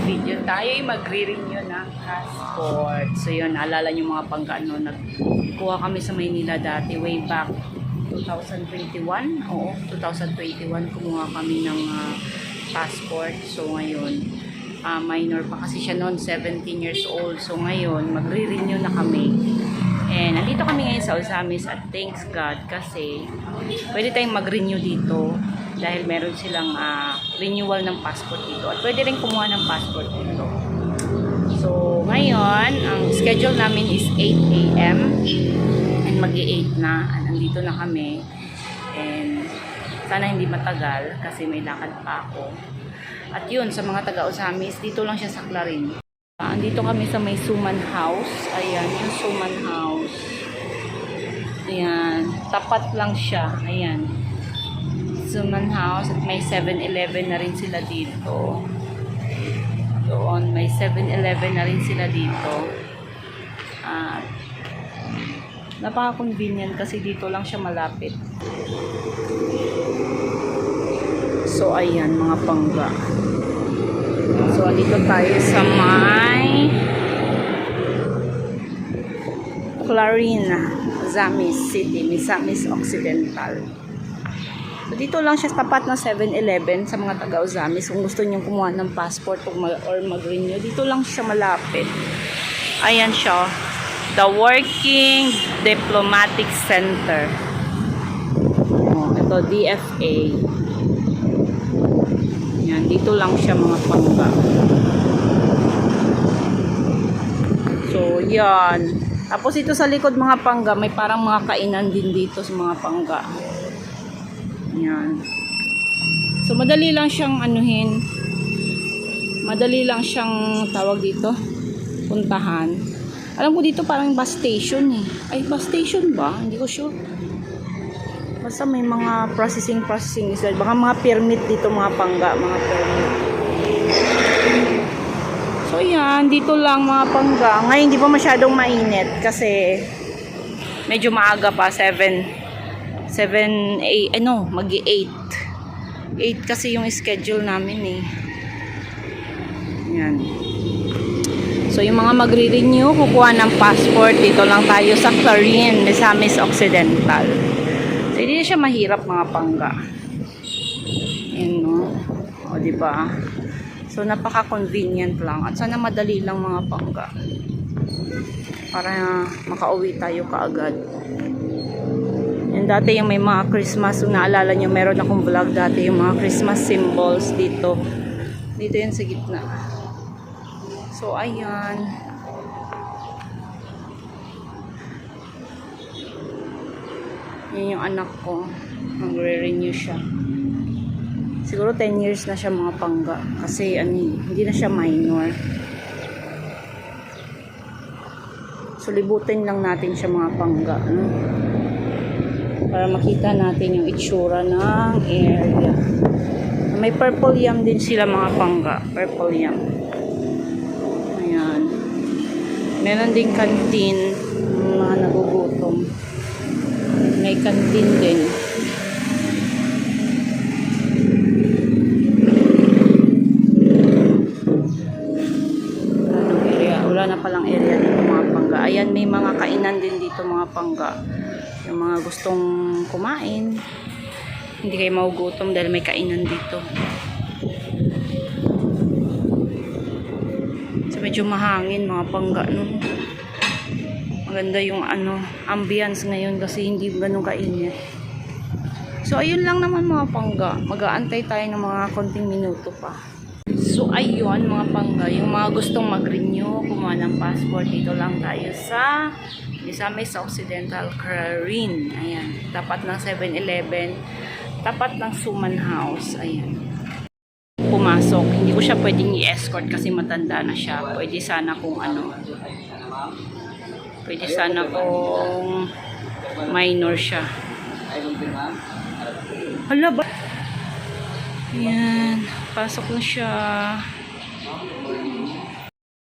video tayo ay magre-renew ng passport. So yun, naalala nyo mga pangkano, nagkuha kami sa Maynila dati way back 2021. Oo, 2021 kumuha kami ng passport. So ngayon, minor pa kasi siya noon, 17 years old. So ngayon, magre-renew na kami. And nandito kami ngayon sa Ozamis at thanks God kasi pwede tayong mag-renew dito dahil meron silang renewal ng passport dito at pwede rin kumuha ng passport dito. So ngayon, ang schedule namin is 8 AM and mag-8 na. Nandito na kami and sana hindi matagal kasi may lakad pa ako. At yun, sa mga taga-Ozamis, dito lang siya sa Clarin. Andito kami sa may Suman House. Ayan, yung Suman House. Ayan, tapat lang siya. Ayan. Suman House at may 7-Eleven na rin sila dito. Doon, may 7-Eleven na rin sila dito. At napaka-convenient kasi dito lang siya malapit. So, ayan, mga pangga. So, dito tayo sa may Clarin, Ozamis City, Misamis Occidental. So, dito lang siya tapat ng 7-Eleven sa mga taga-Ozamis. Kung gusto niyo kumuha ng passport or mag-renew, dito lang siya malapit. Ayan siya. The Working Diplomatic Center. Oh, ito, DFA. Yan, dito lang siya mga pangga. So, yan. Tapos ito sa likod mga pangga, may parang mga kainan din dito sa mga pangga. Yan. So, madali lang siyang anuhin. Madali lang siyang tawag dito. Puntahan. Alam ko dito parang bus station eh. Ay, bus station ba? Hindi ko sure. Basta may mga processing is that. Baka mga permit dito mga pangga, mga permit. So yan, dito lang mga pangga. Ngayon hindi pa masyadong mainit kasi medyo maaga pa, 8, magi-8. 8 kasi yung schedule namin eh. Yan. So yung mga magre-renew, kukuha ng passport, dito lang tayo sa Clarin, Misamis Occidental. So, hindi siya mahirap mga pangga. Yan, no? O, diba? So, napaka-convenient lang. At sana madali lang mga pangga. Para makauwi tayo kaagad. Yan, dati yung may mga Christmas. Kung naalala nyo, meron akong vlog dati yung mga Christmas symbols dito. Dito yan sa gitna. So, ayan. Yan yung anak ko. Magre-renew siya. Siguro 10 years na siya mga pangga. Kasi hindi na siya minor. So libutin lang natin siya mga pangga. No? Para makita natin yung itsura ng area. May purple yam din sila mga pangga. Purple yam. Ayan. Meron din kantin. Mga nagugutom. May kantin din. Anong area? Wala na palang area dito mga pangga. Ayan, may mga kainan din dito mga pangga. Yung mga gustong kumain. Hindi kayo magugutom dahil may kainan dito. So medyo mahangin mga pangga no. Maganda yung ambience ngayon kasi hindi ganun kainit. So ayun lang naman mga pangga. Mag-aantay tayo ng mga konting minuto pa. So ayun mga pangga, yung mga gustong mag-renew, kumuha ng passport, dito lang tayo sa Misamis Occidental Clarin. Ayan, tapat ng 7-Eleven, tapat ng Suman House. Ayan. Pumasok, hindi ko siya pwedeng i-escort kasi matanda na siya. Pwede sana kung pwede sana kung minor siya. Hala ba? Ayan. Pasok na siya.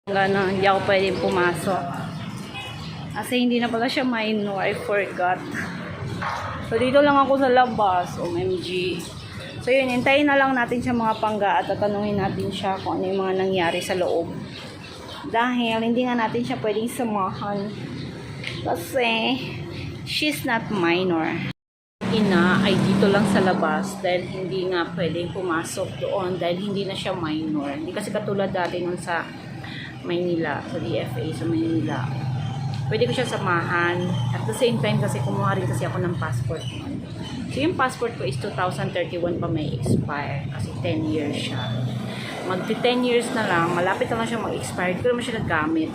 Gano'n, hindi ako pwedeng pumasok. Kasi hindi na pala siya minor. I forgot. So, dito lang ako sa labas. OMG. So, So yun, hintayin na lang natin siya mga pangga at tatanungin natin siya kung ano yung mga nangyari sa loob. Dahil hindi nga natin siya pwedeng samahan. Kasi she's not minor. Ina ay dito lang sa labas dahil hindi nga pwedeng pumasok doon dahil hindi na siya minor. Hindi kasi katulad dati nun sa Maynila, sa DFA sa Maynila. Pwede ko siya samahan. At the same time kasi kumuha rin kasi ako ng passport nun. So yung passport ko is 2031 pa may expire kasi 10 years siya. Magti 10 years na lang, malapit na lang siya mag-expire. Hindi ko naman siya nagamit.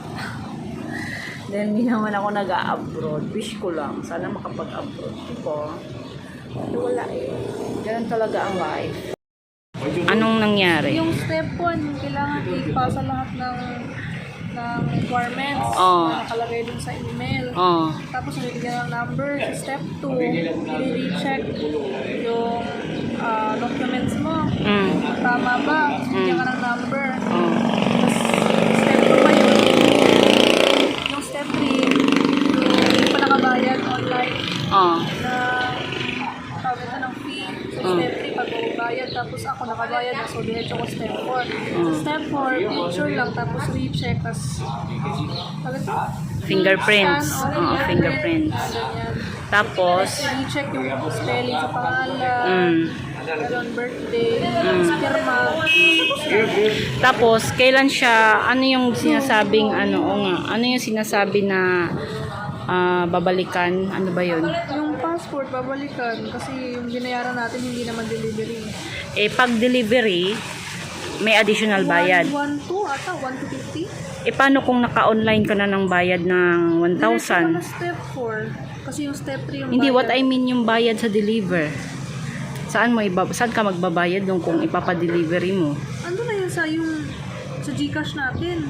Then hindi naman ako nag-a-abroad. Wish ko lang, sana makapag-abroad. Diba? Pero wala eh. Ganun talaga ang life. Anong nangyari? Yung step 1, kailangan ipasa lahat ng requirements Oh. na nakalagay dun sa email. Oh. Tapos nilagyan ng number. Step 2, i-recheck yung documents mo. Kung tama ba, bigyan ka ng number. Oh. Tapos step 2 pa yun. Yung step 3, yung hindi pa nakabayad online Oh. na tawag ito ng fee. So step 3, pag bayad, tapos ako nakabayad na, so diretso ko step 4. So step 4, picture lang, tapos recheck, tapos tawag ito? Fingerprints. Scan, Oo, fingerprints. Ganyan. Tapos, I-check yung spelling sa pangalan, ganun, birthday, pirma. tapos, kailan siya, ano yung sinasabing, ano yung sinasabi na babalikan? Ano ba yun? Yung passport, babalikan kasi yung binayaran natin hindi naman delivery. Eh, pag delivery, may additional bayad. 1-2 ata, 1-50. Eh, paano kung naka-online ka na ng bayad ng Diretso ka 1,000? na step 4. Kasi yung step 3 yung Hindi, what I bayad. mean yung bayad sa deliver. Saan ka magbabayad nung kung ipapadelivery mo? Ano na yun sa Gcash natin?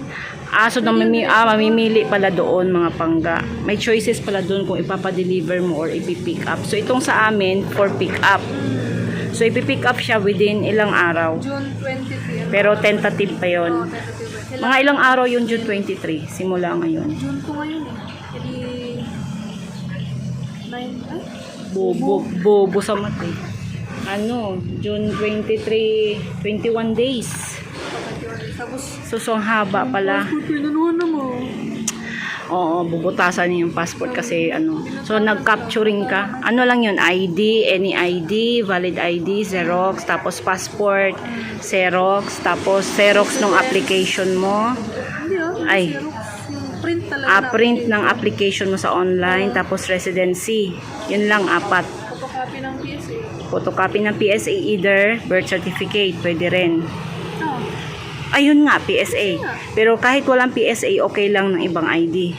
So mamimili pala doon mga pangga. May choices pala doon kung ipapadeliver mo or ipipick up. So itong sa amin, for pick up. So ipipick up siya within ilang araw. June 23. Pero tentative pa yon. Oo, tentative. Mga ilang araw yung June 23, simula ngayon. June ko ngayon eh. Hindi 9, ay? Bobo sa mati. June 23, 21 days. Tapos, So ang haba pala. pinunuhan na mo. Oo, bubutasan niya yung passport kasi So nag-capturing ka. Ano lang yun? ID, any ID, valid ID, Xerox, tapos passport, Xerox, tapos Xerox ng application mo. Hindi Ay. Xerox. Yung print talaga Print ng application mo sa online, tapos residency. Yun lang, 4. photocopy ng PSA. Photocopy ng PSA, either birth certificate, pwede rin. Oh, Ayun nga, PSA. Pero kahit walang PSA, okay lang ng ibang ID.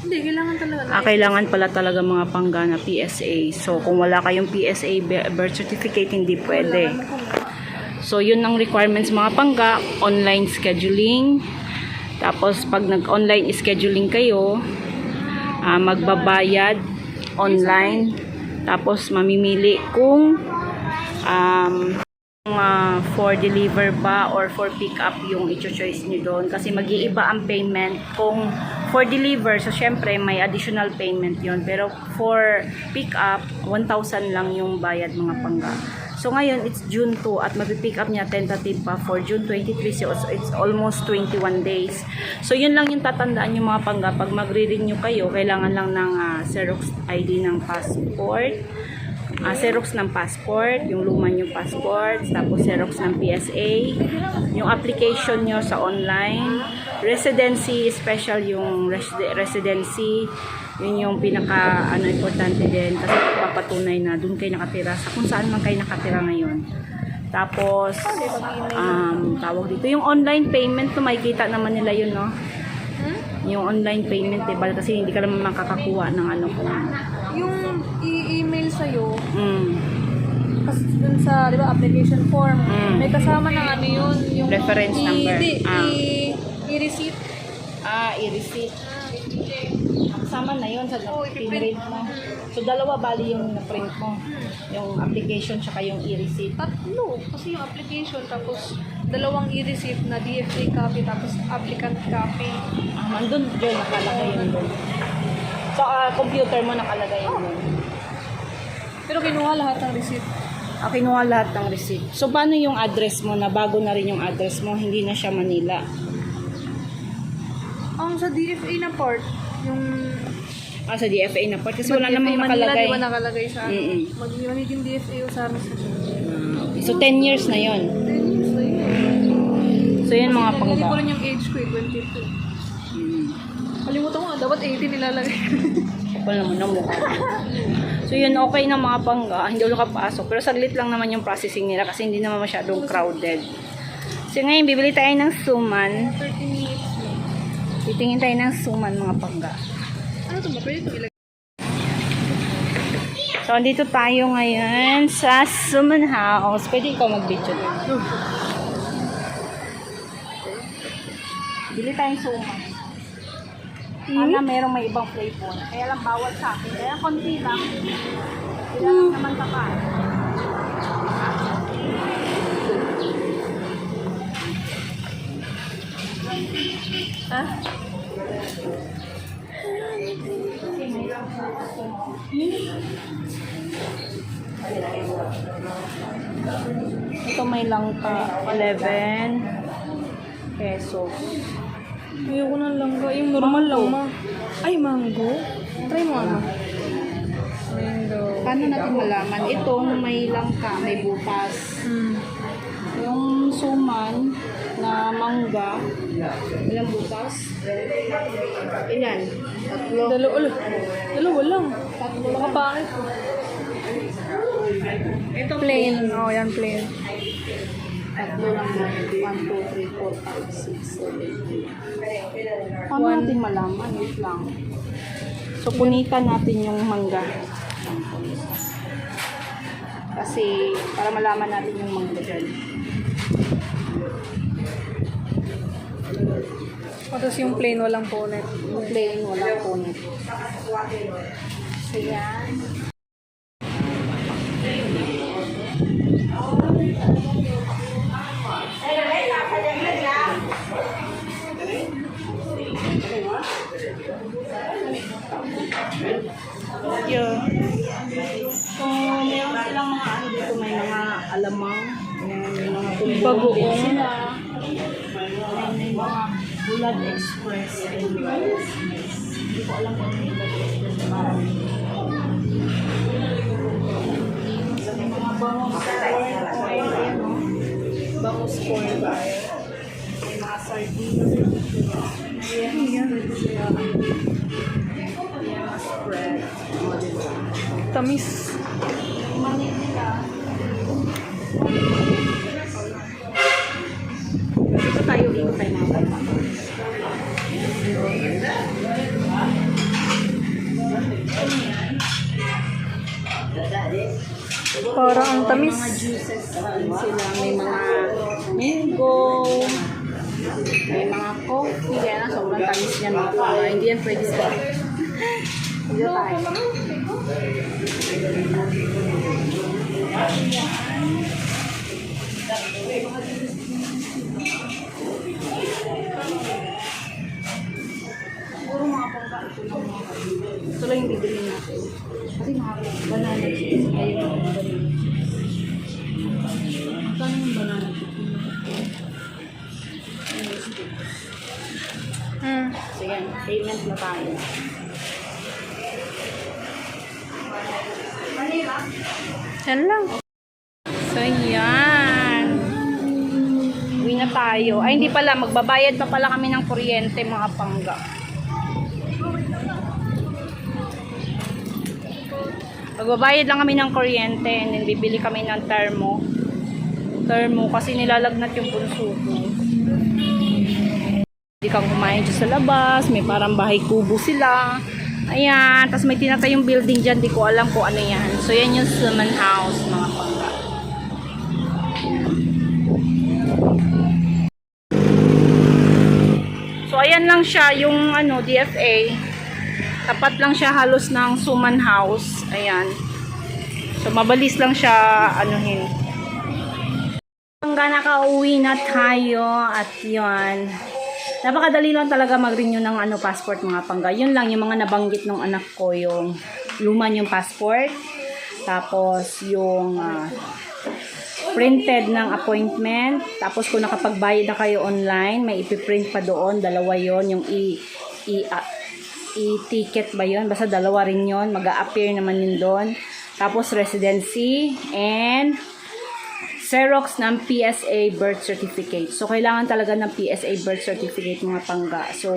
hindi, kailangan talaga na. Kailangan pala talaga mga pangga na PSA. So, kung wala kayong PSA birth certificate, hindi pwede. Kailangan mo kung So, yun ang requirements mga pangga. Online scheduling. Tapos, pag nag-online scheduling kayo, magbabayad online. Tapos, mamimili kung for deliver ba or for pick up yung i-choice nyo doon kasi mag-iiba ang payment kung for deliver, so syempre may additional payment yon pero for pick up 1,000 lang yung bayad mga pangga. So ngayon it's June 2 at mag-pick up niya tentative pa for June 23, so it's almost 21 days. So yun lang yung tatandaan yung mga pangga, pag magre-renew kayo kailangan lang ng Xerox ID ng passport, Xerox ng passport, yung luma yung passport, tapos Xerox ng PSA, yung application nyo sa online, residency, special yung residency, yun yung pinaka importante din kasi papatunay na doon kayo nakatira sa kung saan man kayo nakatira ngayon. Tapos tawag dito yung online payment, to makikita naman nila yun, no? Yung online payment, diba? Kasi hindi ka naman makakakuha ng yung i-email sa'yo, kasi dun sa, di ba, application form, may kasama ng yun, yung reference number. I-receipt. I-receipt. Kasama na yun sa i-print. pinrint mo. So, dalawa bali yung na-print mo. Yung application tsaka yung i-receipt. Tatlo. Kasi yung application, tapos dalawang i-receipt na DFA copy, tapos applicant copy. Nandun, dyan, nakalagay yun doon. So, computer mo nakalagay yun doon. Pero kinuha lahat ng receipt. Kinuha lahat ng receipt. So, paano yung address mo na bago na rin yung address mo? Hindi na siya Manila. Ang sa DFA na part, yung Sa DFA na part. Kasi wala namang Manila, nakalagay. di ba nakalagay sa ano? Mm-mm. Magiging DFA yung sa amin sa So, 10 years na yon. 10 years na yun. So, yun mga Hindi ko pangga. rin yung age ko 22. Kalimutan ko nga, dapat 18 nilalagay. Kapal naman ang mukha. So, yun, okay na mga pangga. Hindi ulo kapasok. Pero saglit lang naman yung processing nila kasi hindi naman masyadong crowded. So, ngayon, bibili tayo ng suman. 30 minutes na. Titingin tayo ng suman mga pangga. Ano ito ba? Pwede ito ilagay. So, dito tayo ngayon sa Suman House. Pwede ikaw mag-video din. Bili tayong suman. Sana merong may ibang flavor. Kaya lang bawal sa akin. Kaya konti lang. Sila lang naman kakain. Ha? Ito may langka. 11 pesos. Ayoko ng langga. Yung normal lang ma. Ay, mango. Try mo ano. Mango. Paano natin malaman? Itong may langka, may butas. Yung suman na mangga, ilang butas? Ilan? Tatlo. Dalawa lang. Tatlo. Baka pangit. Ito Plain. Oh, yan plain. Tatlo lang na. 1, 2, 3, 4, 5, 6, 7, 8. Paano natin malaman? Wait lang. So, punitan natin yung mangga. Kasi, para malaman natin yung mangga dyan. Tapos yung plain walang punit. Yung plain, walang punit. So, yan. Yun. So, meron silang mga ano dito, may mga alamang, may mga Bagoong. sila, may mga Bulad Express. Hindi ko alam kung ano yung Bulad Express. So, may mga bangus oil, ayan o. Bangus oil ba? May mga sardines. Ayan, yan. Spread. Tamis. Mani nila. Dito tayo, ikot tayo mga bata. Parang ang tamis. May mga juices sila. May mga mango. May mga coffee. Kaya na, sobrang tamis yan. Hindi yan pwede sa dito tayo. Siguro mga pangka ito lang yung bibili natin. Kasi mga banana chips. Ayaw yung banana chips. Saan yung banana chips? So yan, payment na tayo. Yan lang. So, yan. Uwi na tayo. Ay, hindi pala. Magbabayad pa pala kami ng kuryente, mga pangga. Magbabayad lang kami ng kuryente and then bibili kami ng termo. Termo kasi nilalagnat yung punso ko. Hindi kang kumain dyan sa labas. May parang bahay kubo sila. Ayan. Tapos may tinatayong building dyan. Di ko alam kung ano yan. So, yan yung Suman House, mga pangga. So, ayan lang siya. Yung ano, DFA. Tapat lang siya halos ng Suman House. Ayan. So, mabalis lang siya anuhin. Hanggang nakauwi na tayo. At yun. Napakadali lang talaga mag-renew ng ano, passport mga pangga. Yun lang yung mga nabanggit ng anak ko. Yung luman yung passport. Tapos yung printed ng appointment. Tapos kung nakapagbayad na kayo online, may ipiprint pa doon. Dalawa yon, yung i-ticket ba yun? Basta dalawa rin yun. Mag-a-appear naman yun doon. Tapos residency and Xerox ng PSA birth certificate. So, kailangan talaga ng PSA birth certificate mga pangga. So,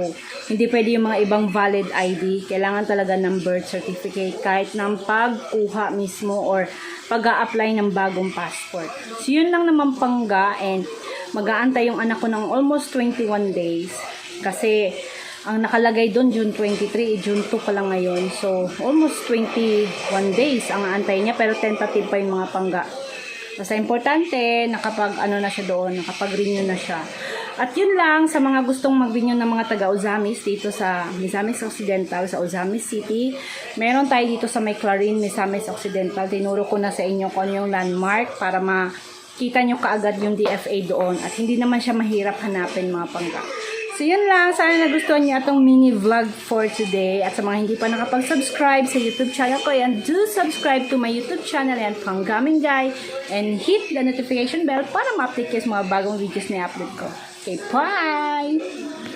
hindi pwede yung mga ibang valid ID. Kailangan talaga ng birth certificate kahit ng pagkuha mismo or pag-a-apply ng bagong passport. So, yun lang naman pangga, and mag-aantay yung anak ko ng almost 21 days. Kasi, ang nakalagay doon, June 23, June 2 pa lang ngayon. So, almost 21 days ang aantay niya, pero tentative pa yung mga pangga. Basta importante, nakapag-ano na siya doon, nakapag-renew na siya. At yun lang, sa mga gustong mag-renew ng mga taga-Ozamis dito sa Misamis Occidental, sa Ozamis City. Meron tayo dito sa may Clarin, Misamis Occidental. Tinuro ko na sa inyo kung ano yung landmark para makita nyo kaagad yung DFA doon. At hindi naman siya mahirap hanapin mga pangga. So, yun lang. Sana nagustuhan niyo itong mini vlog for today. At sa mga hindi pa nakapag-subscribe sa YouTube channel ko, yan, do subscribe to my YouTube channel, yan, Panggaming Guy. And hit the notification bell para ma-update kayo sa mga bagong videos na i-upload ko. Okay, bye!